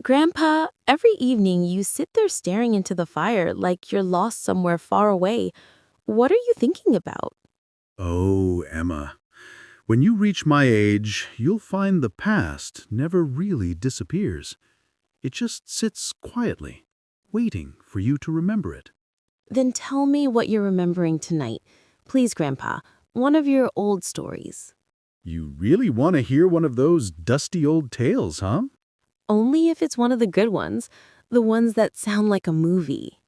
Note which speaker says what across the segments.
Speaker 1: Grandpa, every evening you sit there staring into the fire like you're lost somewhere far away. What are you thinking about?
Speaker 2: Oh, Emma, when you reach my age, you'll find the past never really disappears. It just sits quietly, waiting for you to remember it.
Speaker 1: Then tell me what you're remembering tonight. Please, Grandpa, one of your old stories.
Speaker 2: You really want to hear one of those dusty old tales, huh?
Speaker 1: Only if it's one of the good ones, the ones that sound like a movie.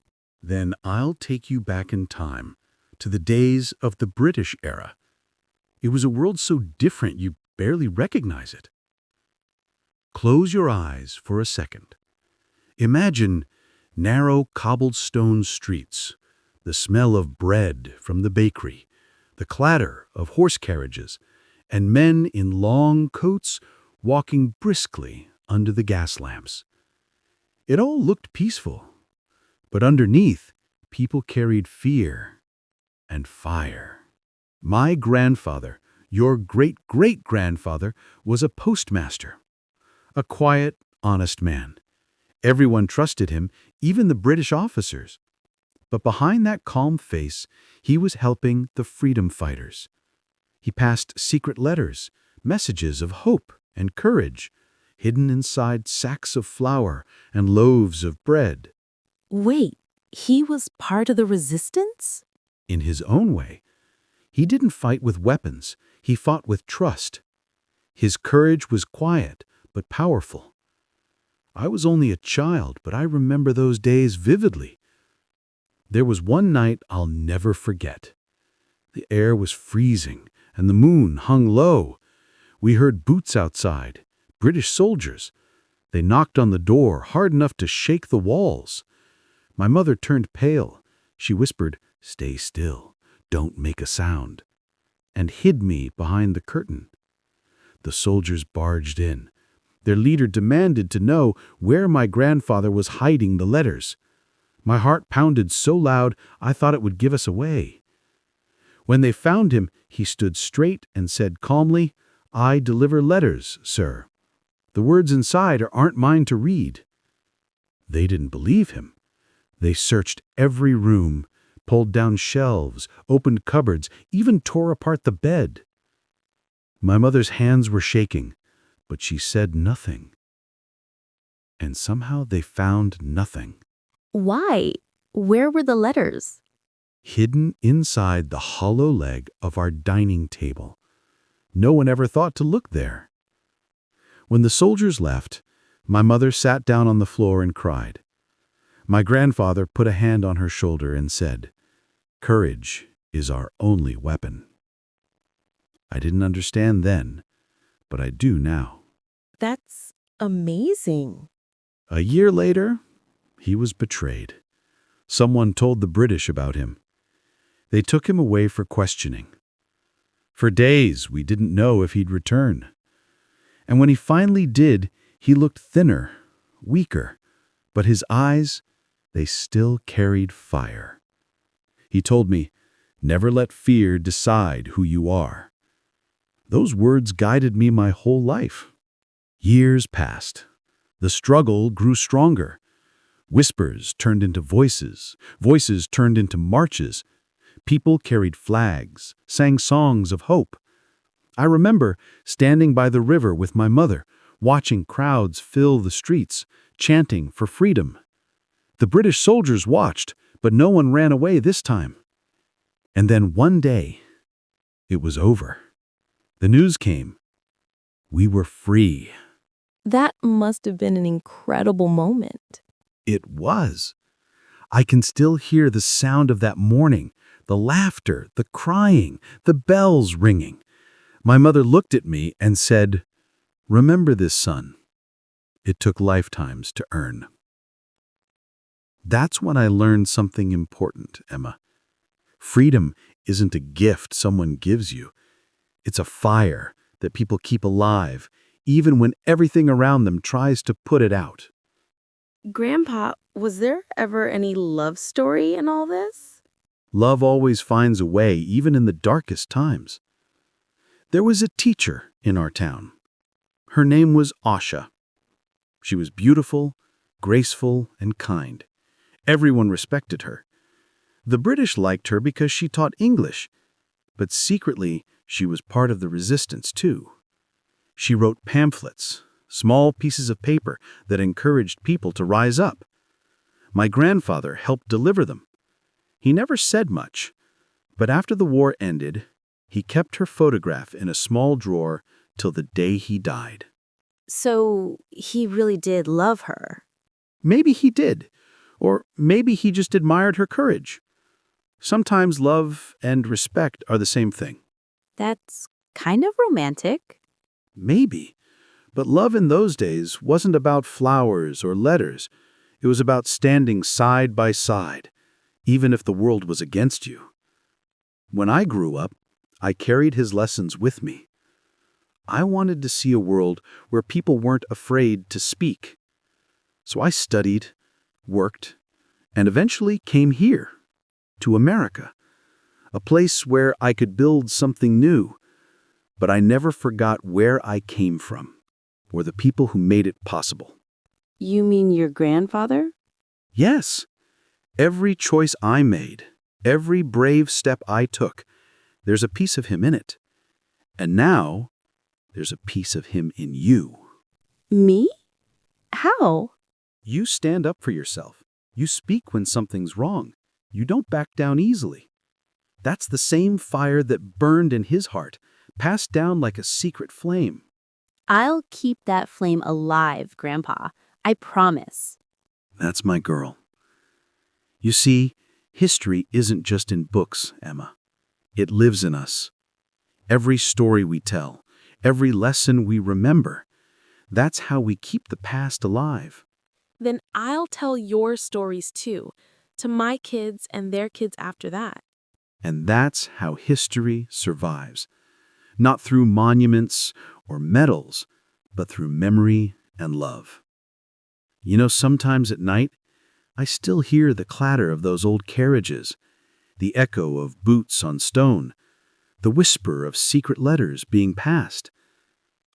Speaker 2: Then I'll take you back in time, to the days of the British era. It was a world so different you barely recognize it. Close your eyes for a second. Imagine narrow cobblestone streets, the smell of bread from the bakery, the clatter of horse carriages, and men in long coats walking briskly under the gas lamps. It all looked peaceful, but underneath, people carried fear and fire. My grandfather, your great-great-grandfather, was a postmaster, a quiet, honest man. Everyone trusted him, even the British officers. But behind that calm face, he was helping the freedom fighters. He passed secret letters, messages of hope and courage, hidden inside sacks of flour and loaves of bread.
Speaker 1: Wait, he was part of the resistance?
Speaker 2: In his own way, he didn't fight with weapons, he fought with trust. His courage was quiet but powerful. I was only a child, but I remember those days vividly. There was one night I'll never forget. The air was freezing, and the moon hung low. We heard boots outside, British soldiers. They knocked on the door hard enough to shake the walls. My mother turned pale. She whispered, "Stay still, don't make a sound," and hid me behind the curtain. The soldiers barged in. Their leader demanded to know where my grandfather was hiding the letters. My heart pounded so loud I thought it would give us away. When they found him, he stood straight and said calmly, "I deliver letters, sir. The words inside aren't mine to read." They didn't believe him. They searched every room, pulled down shelves, opened cupboards, even tore apart the bed. My mother's hands were shaking, but she said nothing. And somehow they found nothing.
Speaker 1: Why? Where were the letters?
Speaker 2: Hidden inside the hollow leg of our dining table. No one ever thought to look there. When the soldiers left, my mother sat down on the floor and cried. My grandfather put a hand on her shoulder and said, "Courage is our only weapon." I didn't understand then, but I do now.
Speaker 1: That's amazing.
Speaker 2: A year later, he was betrayed. Someone told the British about him. They took him away for questioning. For days, we didn't know if he'd return. And when he finally did, he looked thinner, weaker, but his eyes, they still carried fire. He told me, "Never let fear decide who you are." Those words guided me my whole life. Years passed. The struggle grew stronger. Whispers turned into voices. Voices turned into marches. People carried flags, sang songs of hope. I remember standing by the river with my mother, watching crowds fill the streets, chanting for freedom. The British soldiers watched, but no one ran away this time. And then one day, it was over. The news came. We were free.
Speaker 1: That must have been an incredible moment.
Speaker 2: It was. I can still hear the sound of that morning, the laughter, the crying, the bells ringing. My mother looked at me and said, "Remember this, son. It took lifetimes to earn." That's when I learned something important, Emma. Freedom isn't a gift someone gives you. It's a fire that people keep alive, even when everything around them tries to put it out.
Speaker 1: Grandpa, was there ever any love story in all this?
Speaker 2: Love always finds a way, even in the darkest times. There was a teacher in our town. Her name was Asha. She was beautiful, graceful, and kind. Everyone respected her. The British liked her because she taught English, but secretly she was part of the resistance too. She wrote pamphlets, small pieces of paper that encouraged people to rise up. My grandfather helped deliver them. He never said much, but after the war ended, he kept her photograph in a small drawer till the day he died.
Speaker 1: So he really did love her.
Speaker 2: Maybe he did, or maybe he just admired her courage. Sometimes love and respect are the same thing.
Speaker 1: That's kind of romantic.
Speaker 2: Maybe. But love in those days wasn't about flowers or letters. It was about standing side by side, even if the world was against you. When I grew up, I carried his lessons with me. I wanted to see a world where people weren't afraid to speak. So I studied, worked, and eventually came here, to America, a place where I could build something new. But I never forgot where I came from, or the people who made it possible.
Speaker 1: You mean your grandfather?
Speaker 2: Yes, every choice I made, every brave step I took, there's a piece of him in it. And now, there's a piece of him in you.
Speaker 1: Me? How?
Speaker 2: You stand up for yourself. You speak when something's wrong. You don't back down easily. That's the same fire that burned in his heart, passed down like a secret flame.
Speaker 1: I'll keep that flame alive, Grandpa. I promise.
Speaker 2: That's my girl. You see, history isn't just in books, Emma. It lives in us. Every story we tell, every lesson we remember, that's how we keep the past alive.
Speaker 1: Then I'll tell your stories too, to my kids and their kids after that.
Speaker 2: And that's how history survives. Not through monuments or medals, but through memory and love. You know, sometimes at night, I still hear the clatter of those old carriages, the echo of boots on stone, the whisper of secret letters being passed.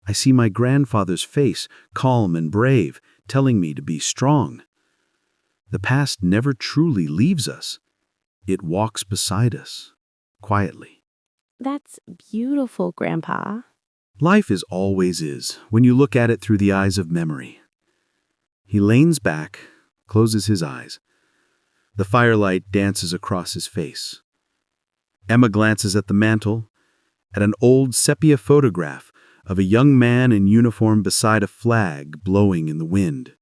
Speaker 2: I see my grandfather's face, calm and brave, telling me to be strong. The past never truly leaves us. It walks beside us, quietly.
Speaker 1: That's beautiful, Grandpa.
Speaker 2: Life always is, when you look at it through the eyes of memory. He leans back, closes his eyes. The firelight dances across his face. Emma glances at the mantel, at an old sepia photograph of a young man in uniform beside a flag blowing in the wind.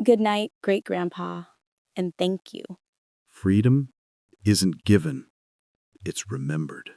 Speaker 1: Good night, Great Grandpa, and thank you.
Speaker 2: Freedom isn't given, it's remembered.